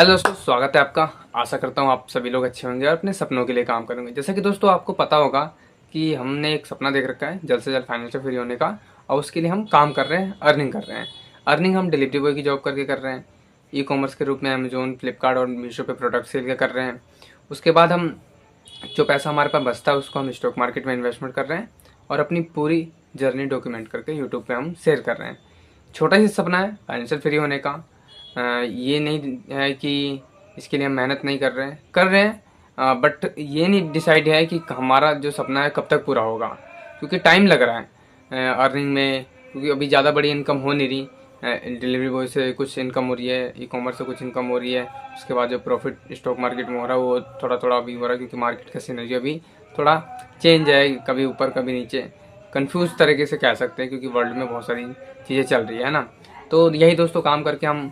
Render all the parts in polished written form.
Hello दोस्तों, स्वागत है आपका। आशा करता हूँ आप सभी लोग अच्छे होंगे और अपने सपनों के लिए काम करेंगे। जैसा कि दोस्तों आपको पता होगा कि हमने एक सपना देख रखा है जल्द से जल्द फाइनेंशियल फ्री होने का, और उसके लिए हम काम कर रहे हैं, अर्निंग कर रहे हैं। अर्निंग हम डिलीवरी बॉय की जॉब करके कर रहे हैं, ई कॉमर्स के रूप में अमेजोन, फ्लिपकार्ट और मीशो पे प्रोडक्ट सेल के कर रहे हैं। उसके बाद हम जो पैसा हमारे पास बचता है उसको हम स्टॉक मार्केट में इन्वेस्टमेंट कर रहे हैं और अपनी पूरी जर्नी डॉक्यूमेंट करके यूट्यूब पे हम शेयर कर रहे हैं। छोटा ही सपना है फाइनेंशियल फ्री होने का। ये नहीं है कि इसके लिए हम मेहनत नहीं कर रहे हैं, बट ये नहीं डिसाइड है कि हमारा जो सपना है कब तक पूरा होगा, क्योंकि टाइम लग रहा है अर्निंग में। क्योंकि अभी ज़्यादा बड़ी इनकम हो नहीं रही। डिलीवरी बॉय से कुछ इनकम हो रही है, ई कॉमर्स से कुछ इनकम हो रही है। उसके बाद जो प्रॉफिट स्टॉक मार्केट में हो रहा है वो थोड़ा थोड़ा अभी हो रहा है, क्योंकि मार्केट का सिनेरियो अभी थोड़ा चेंज है, कभी ऊपर कभी नीचे, कंफ्यूज तरीके से कह सकते हैं, क्योंकि वर्ल्ड में बहुत सारी चीज़ें चल रही है ना। तो यही दोस्तों काम करके हम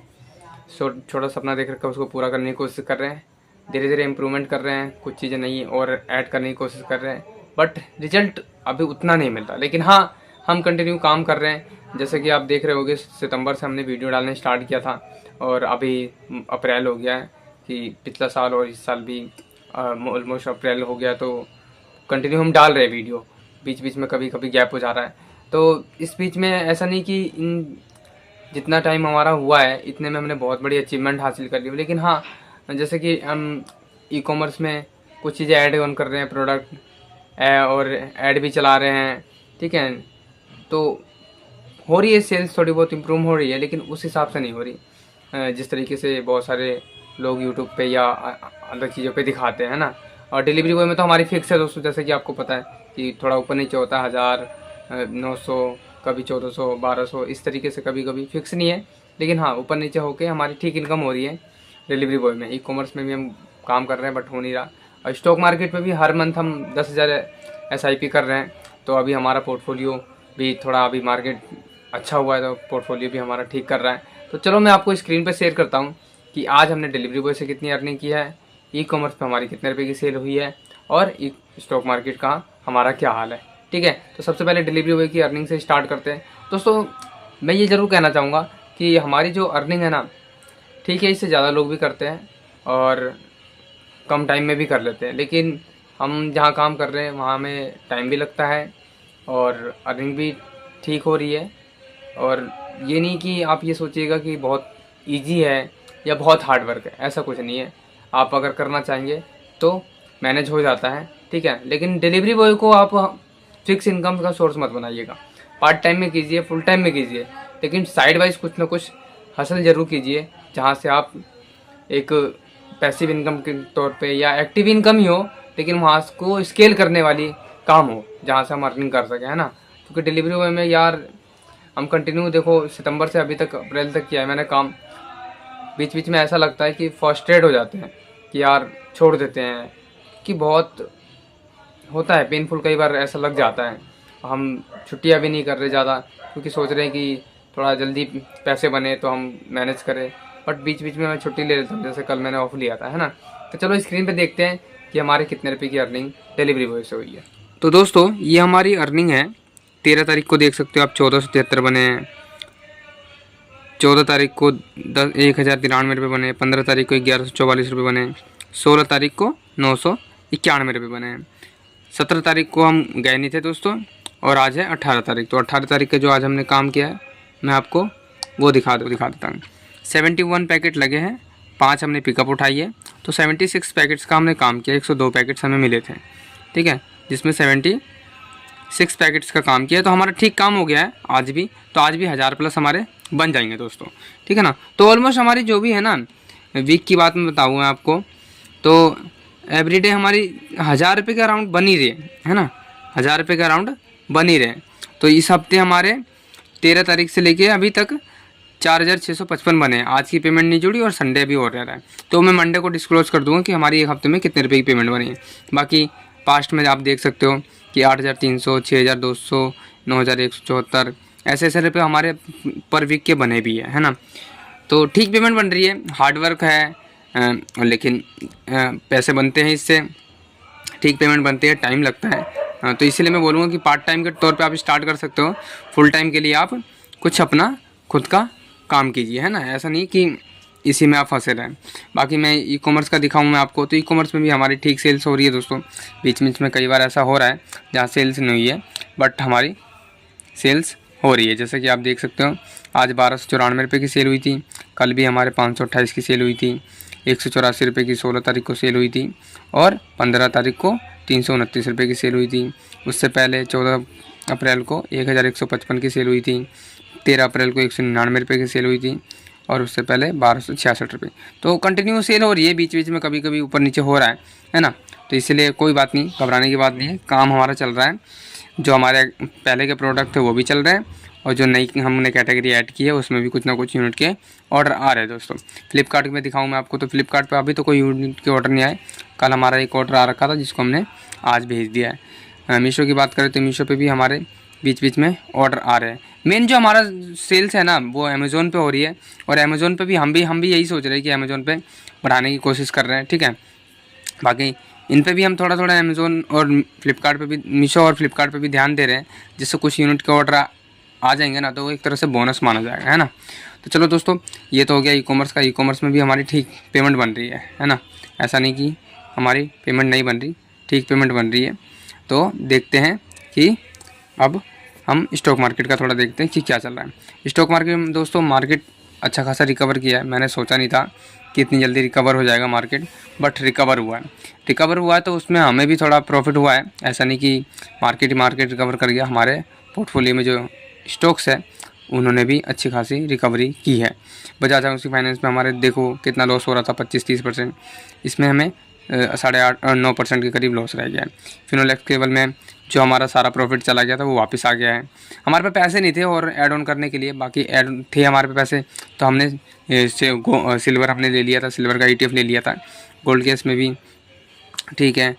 छोटा सपना देख रखा है उसको पूरा करने की कोशिश कर रहे हैं। धीरे धीरे इम्प्रूवमेंट कर रहे हैं, कुछ चीज़ें नई और ऐड करने की कोशिश कर रहे हैं, बट रिजल्ट अभी उतना नहीं मिलता। लेकिन हाँ, हम कंटिन्यू काम कर रहे हैं। जैसे कि आप देख रहे होंगे, सितंबर से हमने वीडियो डालने स्टार्ट किया था और अभी अप्रैल हो गया है, कि पिछला साल और इस साल भी ऑलमोस्ट अप्रैल हो गया, तो कंटिन्यू हम डाल रहे हैं वीडियो। बीच बीच में कभी कभी गैप हो जा रहा है, तो इस बीच में ऐसा नहीं कि इन जितना टाइम हमारा हुआ है इतने में हमने बहुत बड़ी अचीवमेंट हासिल कर ली। लेकिन हाँ, जैसे कि हम ई कॉमर्स में कुछ चीज़ें ऐड ऑन कर रहे हैं, प्रोडक्ट और ऐड भी चला रहे हैं, ठीक है। तो हो रही है सेल्स, थोड़ी बहुत इम्प्रूव हो रही है, लेकिन उस हिसाब से नहीं हो रही जिस तरीके से बहुत सारे लोग यूट्यूब पे या अदर चीज़ों पे दिखाते हैं ना। और डिलीवरी बॉय में तो हमारी फिक्स है दोस्तों, जैसे कि आपको पता है कि थोड़ा ऊपर नीचे होता है, 1000, 900, कभी 1400, 1200, इस तरीके से कभी कभी फिक्स नहीं है। लेकिन हाँ, ऊपर नीचे होके हमारी ठीक इनकम हो रही है डिलीवरी बॉय में। ई कॉमर्स में भी हम काम कर रहे हैं, बट हो नहीं रहा। और स्टॉक मार्केट में भी हर मंथ हम 10,000 SIP कर रहे हैं। तो अभी हमारा पोर्टफोलियो भी थोड़ा, अभी मार्केट अच्छा हुआ है तो पोर्टफोलियो भी हमारा ठीक कर रहा है। तो चलो मैं आपको स्क्रीन पर शेयर करता हूँ कि आज हमने डिलीवरी बॉय से कितनी अर्निंग की है, ई कॉमर्स पर हमारी कितने रुपये की सेल हुई है, और स्टॉक मार्केट का हमारा क्या हाल है, ठीक है। तो सबसे पहले डिलीवरी बॉय की अर्निंग से स्टार्ट करते हैं। दोस्तों मैं ये ज़रूर कहना चाहूँगा कि हमारी जो अर्निंग है ना, ठीक है, इससे ज़्यादा लोग भी करते हैं और कम टाइम में भी कर लेते हैं। लेकिन हम जहाँ काम कर रहे हैं वहाँ में टाइम भी लगता है और अर्निंग भी ठीक हो रही है। और ये नहीं कि आप ये सोचिएगा कि बहुत ईजी है या बहुत हार्ड वर्क है, ऐसा कुछ नहीं है। आप अगर करना चाहेंगे तो मैनेज हो जाता है, ठीक है। लेकिन डिलीवरी बॉय को आप फिक्स इनकम का सोर्स मत बनाइएगा। पार्ट टाइम में कीजिए, फुल टाइम में कीजिए, लेकिन साइड वाइज कुछ ना कुछ हसल ज़रूर कीजिए, जहाँ से आप एक पैसिव इनकम के तौर पे या एक्टिव इनकम ही हो, लेकिन वहाँ को स्केल करने वाली काम हो, जहाँ से हम अर्निंग कर सकें, है ना। क्योंकि डिलीवरी बॉय में यार हम कंटिन्यू, देखो सितंबर से अभी तक अप्रैल तक किया है मैंने काम। बीच बीच में ऐसा लगता है कि फ्रस्ट्रेट हो जाते हैं कि यार छोड़ देते हैं, कि बहुत होता है पेनफुल, कई बार ऐसा लग जाता है। हम छुट्टियां भी नहीं कर रहे ज़्यादा, क्योंकि सोच रहे हैं कि थोड़ा जल्दी पैसे बने तो हम मैनेज करें, बट बीच बीच में मैं छुट्टी ले लेता हूँ, जैसे कल मैंने ऑफ लिया था, है ना। तो चलो स्क्रीन पे देखते हैं कि हमारे कितने रुपये की अर्निंग डिलीवरी बॉय से हुई है। तो दोस्तों ये हमारी अर्निंग है। 13 तारीख को देख सकते हो आप 1473 बने हैं, 14 तारीख को 10,1,93 बने, 15 तारीख को 1,144 रुपये बने, 16 तारीख को 991 रुपये बने हैं, 17 तारीख को हम गए नहीं थे दोस्तों, और आज है 18 तारीख। तो 18 तारीख का जो आज हमने काम किया है मैं आपको वो दिखा देता हूँ। 71 पैकेट लगे हैं, 5 हमने पिकअप उठाई है, तो 76 पैकेट्स का हमने काम किया। 102 पैकेट्स हमें मिले थे, ठीक है, जिसमें 76 पैकेट्स का काम किया। तो हमारा ठीक काम हो गया है आज भी। तो आज भी 1000 प्लस हमारे बन जाएंगे दोस्तों, ठीक है ना। तो ऑलमोस्ट हमारी जो भी है ना, वीक की बात मैं बताऊँ मैं आपको, तो एवरीडे हमारी 1000 रुपये के अराउंड बन ही रही है ना, 1000 रुपये के अराउंड बन ही रहे। तो इस हफ्ते हमारे 13 तारीख से लेके अभी तक 4,655 बने हैं। आज की पेमेंट नहीं जुड़ी और संडे भी हो रहा है, तो मैं मंडे को डिस्क्लोज कर दूंगा कि हमारी एक हफ्ते में कितने रुपये की पेमेंट बनी है। बाकी पास्ट में आप देख सकते हो कि 8,300, 6,200, 9,174, ऐसे ऐसे रुपये हमारे पर वीक के बने भी है ना। तो ठीक पेमेंट बन रही है, हार्ड वर्क है, लेकिन पैसे बनते हैं इससे, ठीक पेमेंट बनती है, टाइम लगता है। तो इसीलिए मैं बोलूँगा कि पार्ट टाइम के तौर पे आप स्टार्ट कर सकते हो। फुल टाइम के लिए आप कुछ अपना खुद का काम कीजिए, है ना। ऐसा नहीं कि इसी में आप फंसे रहें। बाकी मैं ई कॉमर्स का दिखाऊँ मैं आपको, तो ई कॉमर्स में भी हमारी ठीक सेल्स हो रही है दोस्तों। बीच बीच में कई बार ऐसा हो रहा है जहाँ सेल्स नहीं हुई है, बट हमारी सेल्स हो रही है। जैसे कि आप देख सकते हो, आज 1294 की सेल हुई थी, कल भी हमारे 528 की सेल हुई थी, 184 रुपये की 16 तारीख को सेल हुई थी, और 15 तारीख को 329 रुपये की सेल हुई थी। उससे पहले 14 अप्रैल को 1155 की सेल हुई थी, 13 अप्रैल को 199 रुपये की सेल हुई थी, और उससे पहले 1266 रुपये। तो कंटिन्यू सेल हो रही है, बीच बीच में कभी कभी ऊपर नीचे हो रहा है ना। तो इसलिए कोई बात नहीं, घबराने की बात नहीं है, काम हमारा चल रहा है। जो हमारे पहले के प्रोडक्ट थे वो भी चल रहे हैं, और जो नई हमने कैटेगरी ऐड की है उसमें भी कुछ ना कुछ यूनिट के ऑर्डर आ रहे हैं दोस्तों। फ्लिपकार्ट में दिखाऊं मैं आपको, तो फ्लिपकार्ट पे अभी तो कोई यूनिट के ऑर्डर नहीं आए। कल हमारा एक ऑर्डर आ रखा था जिसको हमने आज भेज दिया है। मीशो की बात करें तो मीशो पे भी हमारे बीच बीच में ऑर्डर आ रहे हैं। मेन जो हमारा सेल्स है ना वो अमेज़ोन पे हो रही है, और अमेज़ोन पे भी हम भी यही सोच रहे हैं कि अमेज़ोन पे बढ़ाने की कोशिश कर रहे हैं, ठीक है। बाकी इन पे भी हम थोड़ा थोड़ा अमेज़ोन और फ्लिपकार्ट पे भी, मीशो और फ्लिपकार्ट पे भी ध्यान दे रहे हैं, जिससे कुछ यूनिट के ऑर्डर आ जाएंगे ना, तो वो एक तरह से बोनस माना जाएगा, है ना। तो चलो दोस्तों, ये तो हो गया ई कॉमर्स का। ई कॉमर्स में भी हमारी ठीक पेमेंट बन रही है ना। ऐसा नहीं कि हमारी पेमेंट नहीं बन रही, ठीक पेमेंट बन रही है। तो देखते हैं कि अब हम स्टॉक मार्केट का थोड़ा देखते हैं कि क्या चल रहा है। स्टॉक मार्केट में दोस्तों, मार्केट अच्छा खासा रिकवर किया है। मैंने सोचा नहीं था कि इतनी जल्दी रिकवर हो जाएगा मार्केट, बट रिकवर हुआ है। रिकवर हुआ है तो उसमें हमें भी थोड़ा प्रॉफिट हुआ है। ऐसा नहीं कि मार्केट रिकवर कर गया, हमारे पोर्टफोलियो में जो स्टॉक्स है उन्होंने भी अच्छी खासी रिकवरी की है। बजाज हाउसिंग फाइनेंस में हमारे देखो कितना लॉस हो रहा था, 25-30%, इसमें हमें 8.5-9% के करीब लॉस रह गया है। फिनोलेक्स केबल में जो हमारा सारा प्रॉफिट चला गया था वो वापस आ गया है। हमारे पे पैसे नहीं थे और ऐड ऑन करने के लिए, बाकी ऐड थे हमारे पे पैसे, तो हमने सिल्वर हमने ले लिया था, सिल्वर का ETF ले लिया था। गोल्ड केस में भी ठीक है,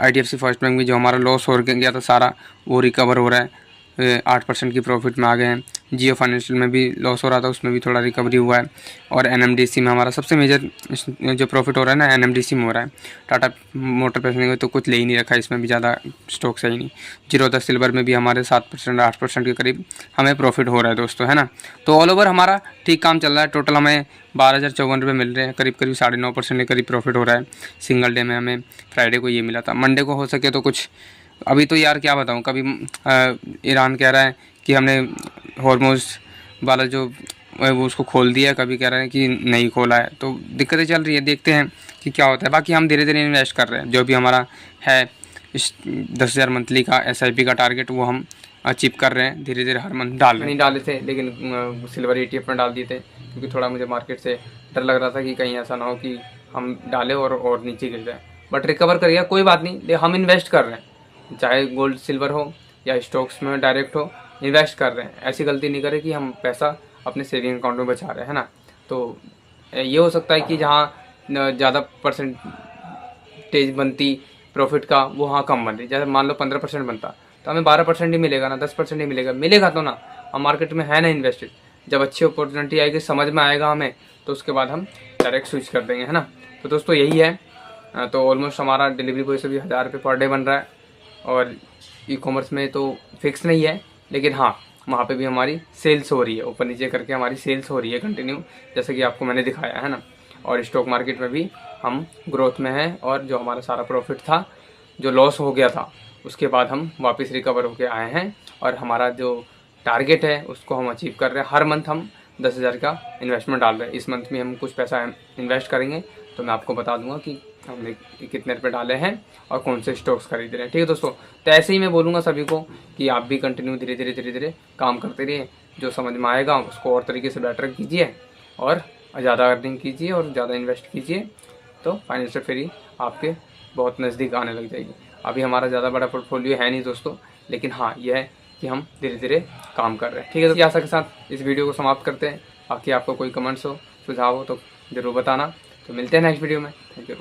IDFC फर्स्ट बैंक में जो हमारा लॉस हो गया था सारा वो रिकवर हो रहा है, 8% की प्रॉफिट में आ गए हैं। जियो फाइनेंशियल में भी लॉस हो रहा था, उसमें भी थोड़ा रिकवरी हुआ है। और NMDC में हमारा सबसे मेजर जो प्रॉफिट हो रहा है ना, NMDC में हो रहा है। टाटा मोटर पैसेंजर तो कुछ ले ही नहीं रखा, इसमें भी ज़्यादा स्टॉक्स है ही नहीं। जीरोधा सिल्वर में भी हमारे 7% 8% के करीब हमें प्रॉफिट हो रहा है दोस्तों, है ना। तो ऑल ओवर हमारा ठीक काम चल रहा है। टोटल हमें 12,054 रुपये मिल रहे हैं, करीब 9.5% के करीब प्रॉफिट हो रहा है। सिंगल डे में हमें फ्राइडे को ये मिला था, मंडे को हो सके तो कुछ, अभी तो यार क्या बताऊँ, कभी ईरान कह रहा है कि हमने हॉर्मोज वाला जो वो उसको खोल दिया, कभी कह रहे हैं कि नहीं खोला है। तो दिक्कतें चल रही है, देखते हैं कि क्या होता है। बाकी हम धीरे धीरे इन्वेस्ट कर रहे हैं। जो भी हमारा है इस 10,000 मंथली का SIP का टारगेट वो हम अचीव कर रहे हैं, धीरे धीरे हर मंथ डाल रहे हैं। नहीं डाले थे, लेकिन सिल्वर ETF में डाल दिए थे, क्योंकि थोड़ा मुझे मार्केट से डर लग रहा था कि कहीं ऐसा ना हो कि हम डालें और नीचे गिर जाए। बट रिकवर करिए, कोई बात नहीं, हम इन्वेस्ट कर रहे हैं, चाहे गोल्ड सिल्वर हो या स्टॉक्स में डायरेक्ट हो, इन्वेस्ट कर रहे हैं। ऐसी गलती नहीं करें कि हम पैसा अपने सेविंग अकाउंट में बचा रहे हैं ना। तो ये हो सकता है कि जहाँ ज़्यादा परसेंटेज बनती प्रॉफिट का, वो हाँ कम बन रही। जैसे मान लो 15% बनता तो हमें 12% ही मिलेगा ना, 10% ही मिलेगा तो ना। हम मार्केट में है ना इन्वेस्टेड, जब अच्छी अपॉर्चुनिटी आएगी, समझ में आएगा हमें, तो उसके बाद हम डायरेक्ट स्विच कर देंगे, है ना। तो दोस्तों यही है। तो ऑलमोस्ट हमारा डिलीवरी बॉय से भी 1,000 रुपये पर डे बन रहा है, और ई कॉमर्स में तो फिक्स नहीं है, लेकिन हाँ वहाँ पे भी हमारी सेल्स हो रही है, ऊपर नीचे करके हमारी सेल्स हो रही है कंटिन्यू, जैसे कि आपको मैंने दिखाया है ना। और स्टॉक मार्केट में भी हम ग्रोथ में हैं, और जो हमारा सारा प्रॉफिट था, जो लॉस हो गया था, उसके बाद हम वापस रिकवर होके आए हैं, और हमारा जो टारगेट है उसको हम अचीव कर रहे हैं। हर मंथ हम 10,000 का इन्वेस्टमेंट डाल रहे हैं। इस मंथ में हम कुछ पैसा इन्वेस्ट करेंगे, तो मैं आपको बता दूंगा कि हमने कितने रुपए डाले हैं और कौन से स्टॉक्स खरीद रहे हैं, ठीक है दोस्तों। तो ऐसे ही मैं बोलूँगा सभी को कि आप भी कंटिन्यू धीरे धीरे काम करते रहिए। जो समझ में आएगा उसको और तरीके से बेटर कीजिए, और ज़्यादा अर्निंग कीजिए और ज़्यादा इन्वेस्ट कीजिए, तो फाइनेंशियल फ्री आपके बहुत नज़दीक आने लग जाएगी। अभी हमारा ज़्यादा बड़ा पोर्टफोलियो है नहीं दोस्तों, लेकिन हाँ यह है कि हम धीरे धीरे काम कर रहे हैं, ठीक है। तो आशा के साथ इस वीडियो को समाप्त करते हैं। बाकी आपको कोई कमेंट्स हो, सुझाव हो तो ज़रूर बताना। तो मिलते हैं नेक्स्ट वीडियो में। Thank you.